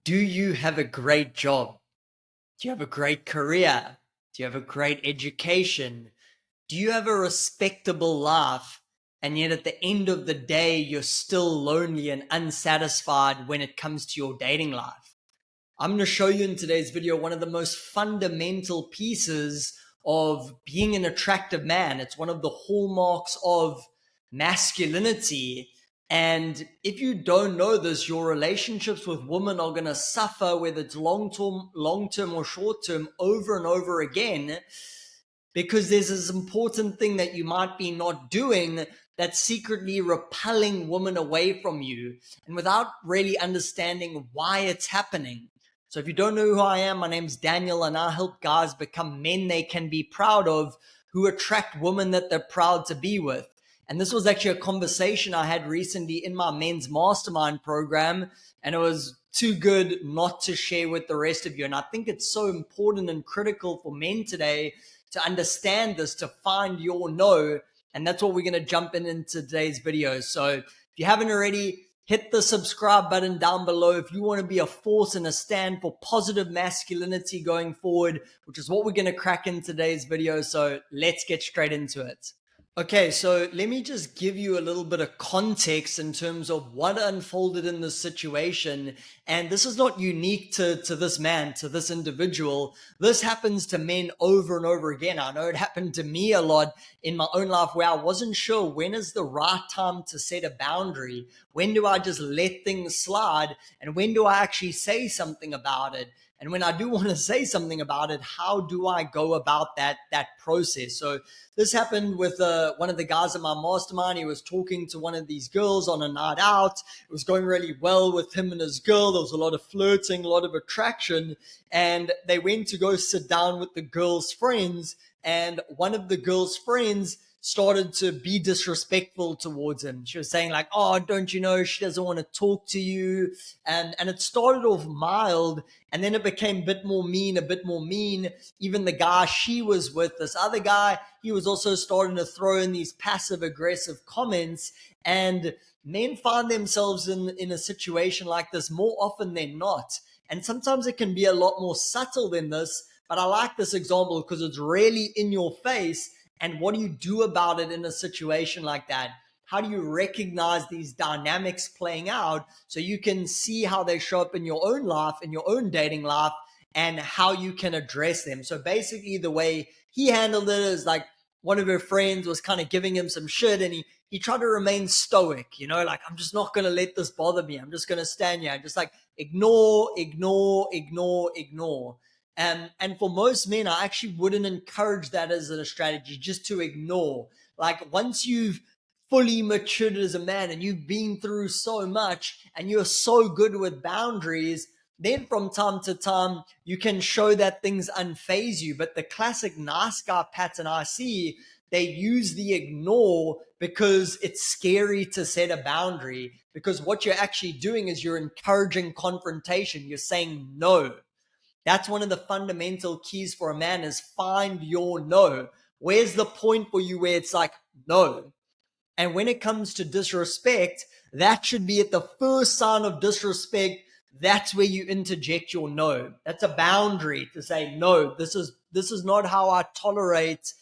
Do you have a great job? Do you have a great career? Do you have a great education? Do you have a respectable life? And yet at the end of the day, you're still lonely and unsatisfied when it comes to your dating life. I'm going to show you in today's video one of the most fundamental pieces of being an attractive man. It's one of the hallmarks of masculinity. And if you don't know this, your relationships with women are going to suffer, whether it's long-term or short-term, over and over again, because there's this important thing that you might be not doing that's secretly repelling women away from you, and without really understanding why it's happening. So if you don't know who I am, my name's Daniel, and I help guys become men they can be proud of, who attract women that they're proud to be with. And this was actually a conversation I had recently in my men's mastermind program, and it was too good not to share with the rest of you. And I think it's so important and critical for men today to understand this, to find your no. And that's what we're going to jump in today's video. So if you haven't already, hit the subscribe button down below if you want to be a force and a stand for positive masculinity going forward, which is what we're going to crack in today's video. So let's get straight into it. Okay, so let me just give you a little bit of context in terms of what unfolded in this situation. And this is not unique to this man, to this individual. This happens to men over and over again. I know it happened to me a lot in my own life, where I wasn't sure when is the right time to set a boundary. When do I just let things slide? And when do I actually say something about it? And when I do want to say something about it, how do I go about that process? So this happened with one of the guys in my mastermind. He was talking to one of these girls on a night out. It was going really well with him and his girl. There was a lot of flirting, a lot of attraction. And they went to go sit down with the girl's friends. And one of the girl's friends started to be disrespectful towards him. She was saying like, oh, don't you know she doesn't want to talk to you? And it started off mild, and then it became a bit more mean, a bit more mean. Even the guy she was with, this other guy, he was also starting to throw in these passive aggressive comments. And men find themselves in a situation like this more often than not. And sometimes it can be a lot more subtle than this, but I like this example because it's really in your face. And what do you do about it in a situation like that? How do you recognize these dynamics playing out so you can see how they show up in your own life, in your own dating life, and how you can address them? So basically the way he handled it is like, one of her friends was kind of giving him some shit, and he tried to remain stoic, like, I'm just not going to let this bother me. I'm just going to stand here and just like ignore. And for most men, I actually wouldn't encourage that as a strategy, just to ignore. Like, once you've fully matured as a man and you've been through so much and you're so good with boundaries, then from time to time, you can show that things unfaze you. But the classic nice guy pattern I see, they use the ignore because it's scary to set a boundary. Because what you're actually doing is you're encouraging confrontation. You're saying no. That's one of the fundamental keys for a man, is find your no. Where's the point for you where it's like, no? And when it comes to disrespect, that should be at the first sign of disrespect. That's where you interject your no. That's a boundary to say, no, this is not how I tolerate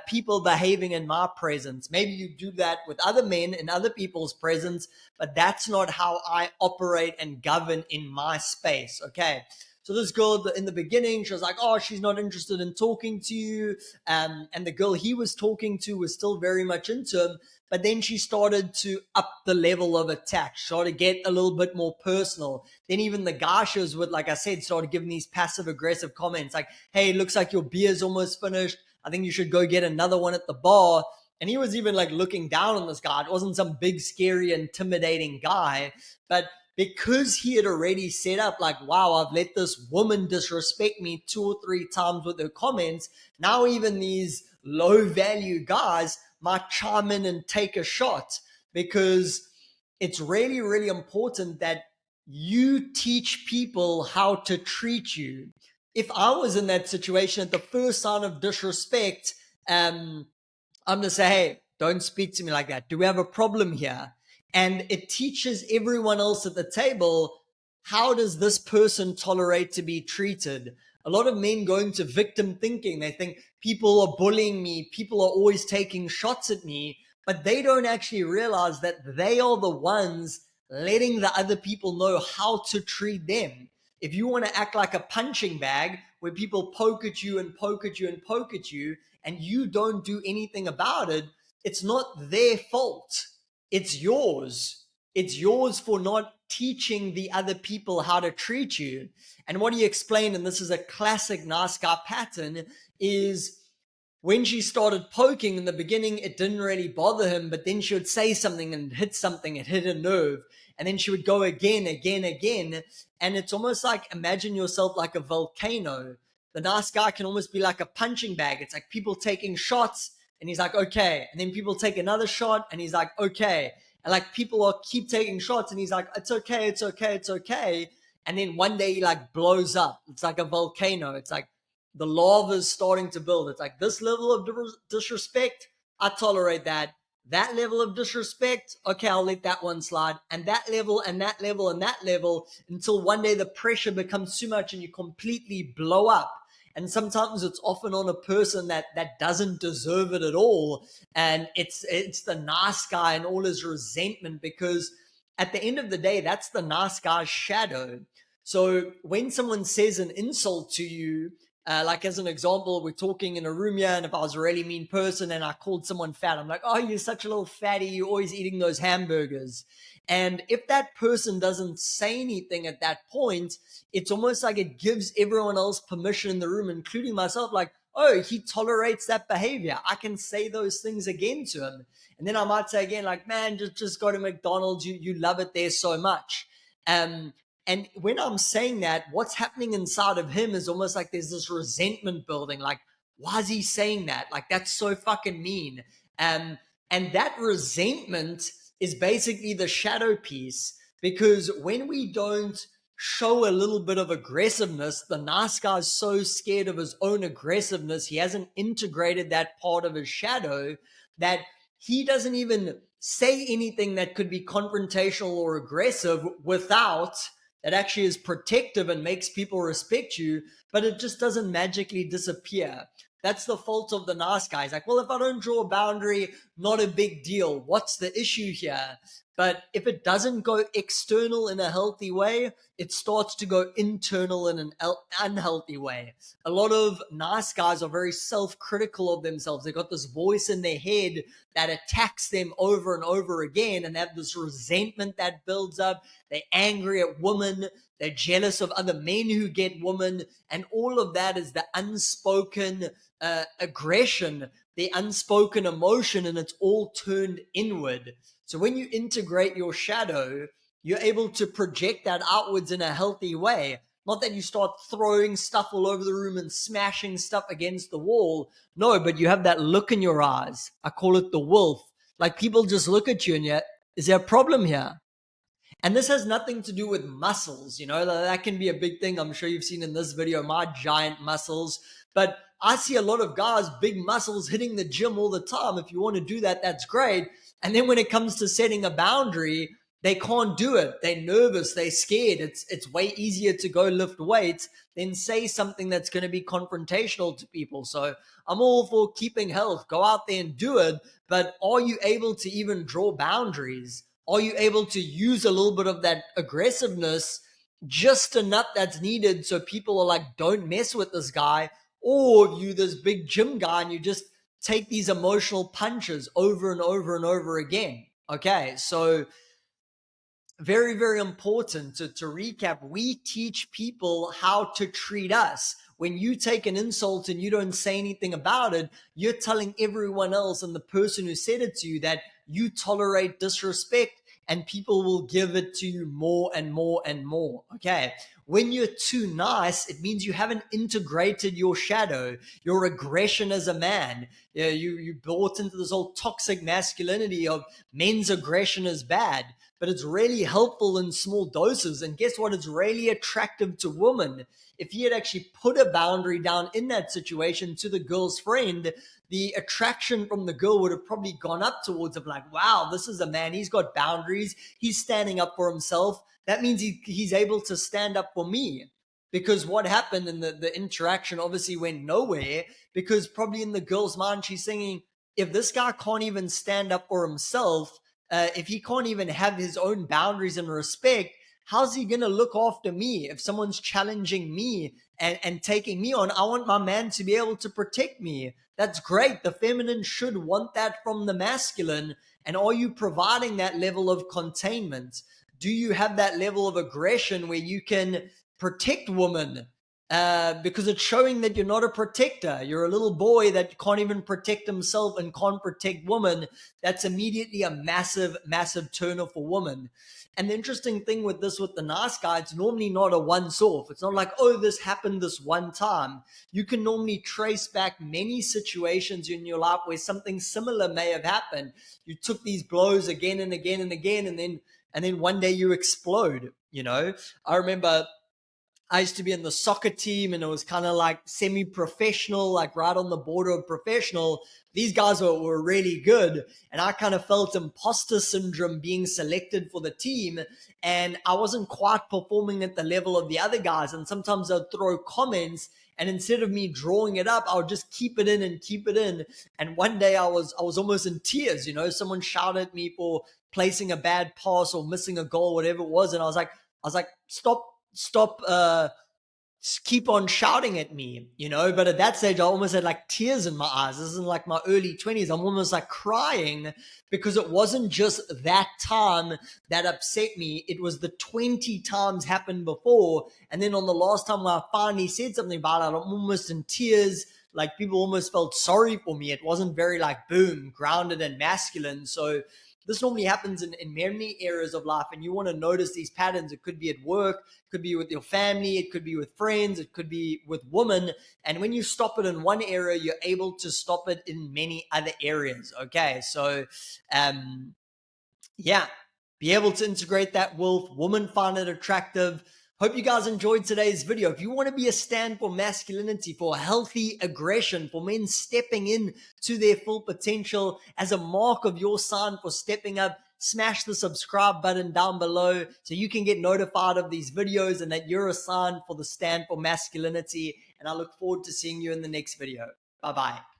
people behaving in my presence. Maybe you do that with other men in other people's presence, but that's not how I operate and govern in my space. Okay. So this girl in the beginning, she was like, oh, she's not interested in talking to you. And the girl he was talking to was still very much into him. But then she started to up the level of attack, started to get a little bit more personal. Then even the guy she was with, like I said, started giving these passive aggressive comments like, hey, it looks like your beer's almost finished. I think you should go get another one at the bar. And he was even like looking down on this guy. It wasn't some big, scary, intimidating guy, but because he had already set up like, wow, I've let this woman disrespect me 2 or 3 times with her comments. Now even these low value guys might chime in and take a shot, because it's really, really important that you teach people how to treat you. If I was in that situation, at the first sign of disrespect, I'm going to say, hey, don't speak to me like that. Do we have a problem here? And it teaches everyone else at the table, how does this person tolerate to be treated? A lot of men go into victim thinking. They think people are bullying me, people are always taking shots at me, but they don't actually realize that they are the ones letting the other people know how to treat them. If you want to act like a punching bag where people poke at you and poke at you and poke at you, and you don't do anything about it, it's not their fault. It's yours. It's yours for not teaching the other people how to treat you. And what he explained, and this is a classic nice guy pattern, is when she started poking in the beginning, it didn't really bother him, but then she would say something and hit something, it hit a nerve. And then she would go again. And it's almost like, imagine yourself like a volcano. The nice guy can almost be like a punching bag. It's like people taking shots and he's like, okay. And then people take another shot and he's like, okay. And like people are keep taking shots and he's like, it's okay, it's okay, it's okay. And then one day he like blows up. It's like a volcano. It's like the lava is starting to build. It's like this level of disrespect, I tolerate that. That level of disrespect, okay, I'll let that one slide. And that level and that level and that level until one day the pressure becomes too much and you completely blow up. And sometimes it's often on a person that doesn't deserve it at all. And it's the nice guy and all his resentment, because at the end of the day, that's the nice guy's shadow. So when someone says an insult to you, like as an example, we're talking in a room here, and if I was a really mean person and I called someone fat, I'm like, oh, you're such a little fatty, you're always eating those hamburgers. And if that person doesn't say anything at that point, it's almost like it gives everyone else permission in the room, including myself, like, oh, he tolerates that behavior. I can say those things again to him. And then I might say again, like, man, just go to McDonald's. You love it there so much. And when I'm saying that, what's happening inside of him is almost like there's this resentment building. Like, why is he saying that? Like, that's so fucking mean. And that resentment is basically the shadow piece, because when we don't show a little bit of aggressiveness, the nice guy's so scared of his own aggressiveness, he hasn't integrated that part of his shadow, that he doesn't even say anything that could be confrontational or aggressive without that actually is protective and makes people respect you, but it just doesn't magically disappear. That's the fault of the nice guy. He's like, well, if I don't draw a boundary, not a big deal. What's the issue here? But if it doesn't go external in a healthy way, it starts to go internal in an unhealthy way. A lot of nice guys are very self-critical of themselves. They've got this voice in their head that attacks them over and over again, and they have this resentment that builds up. They're angry at women. They're jealous of other men who get women. And all of that is the unspoken aggression, the unspoken emotion, and it's all turned inward. So when you integrate your shadow, you're able to project that outwards in a healthy way. Not that you start throwing stuff all over the room and smashing stuff against the wall. No, but you have that look in your eyes. I call it the wolf. Like people just look at you and you're, is there a problem here? And this has nothing to do with muscles, you know, that can be a big thing. I'm sure you've seen in this video, my giant muscles. But I see a lot of guys, big muscles, hitting the gym all the time. If you want to do that, that's great. And then when it comes to setting a boundary, they can't do it. They're nervous. They're scared. It's way easier to go lift weights than say something that's going to be confrontational to people. So I'm all for keeping health. Go out there and do it. But are you able to even draw boundaries? Are you able to use a little bit of that aggressiveness, just enough that's needed so people are like, don't mess with this guy? Or you this big gym guy and you just take these emotional punches over and over and over again. Okay, so very, very important to recap. We teach people how to treat us. When you take an insult and you don't say anything about it, you're telling everyone else and the person who said it to you that you tolerate disrespect, and people will give it to you more and more and more. Okay. When you're too nice, it means you haven't integrated your shadow, your aggression as a man. You bought into this whole toxic masculinity of men's aggression is bad, but it's really helpful in small doses. And guess what? It's really attractive to women. If he had actually put a boundary down in that situation to the girl's friend, the attraction from the girl would have probably gone up towards him, like, wow, this is a man. He's got boundaries. He's standing up for himself. that means he's able to stand up for me. Because what happened in the interaction obviously went nowhere, because probably in the girl's mind, she's thinking, if this guy can't even stand up for himself, if he can't even have his own boundaries and respect, how's he going to look after me? If someone's challenging me and taking me on, I want my man to be able to protect me. That's great. The feminine should want that from the masculine. And are you providing that level of containment? Do you have that level of aggression where you can protect women? Because it's showing that you're not a protector. You're a little boy that can't even protect himself and can't protect women. That's immediately a massive, massive turner for women. And the interesting thing with this, with the nice guy, it's normally not a once-off. It's not like, oh, this happened this one time. You can normally trace back many situations in your life where something similar may have happened. You took these blows again and again and again, and then one day you explode. I remember I used to be in the soccer team, and it was kind of like semi-professional, like right on the border of professional. These guys were really good, and I kind of felt imposter syndrome being selected for the team, and I wasn't quite performing at the level of the other guys. And sometimes I'd throw comments, and instead of me drawing it up, I would just keep it in and keep it in. And one day I was almost in tears. Someone shouted at me for placing a bad pass or missing a goal, whatever it was, and I was like, stop, keep on shouting at me. But at that stage I almost had like tears in my eyes. This is like my early 20s. I'm almost like crying, because it wasn't just that time that upset me. It was the 20 times happened before. And then on the last time when I finally said something about it, I'm almost in tears. Like, people almost felt sorry for me. It wasn't very like boom, grounded and masculine. So this normally happens in many areas of life, and you want to notice these patterns. It could be at work, it could be with your family, it could be with friends, it could be with women. And when you stop it in one area, you're able to stop it in many other areas. Okay, so yeah, be able to integrate that wolf. Women find it attractive. Hope you guys enjoyed today's video. If you want to be a stand for masculinity, for healthy aggression, for men stepping in to their full potential as a mark of your sign for stepping up, smash the subscribe button down below so you can get notified of these videos and that you're a sign for the stand for masculinity. And I look forward to seeing you in the next video. Bye-bye.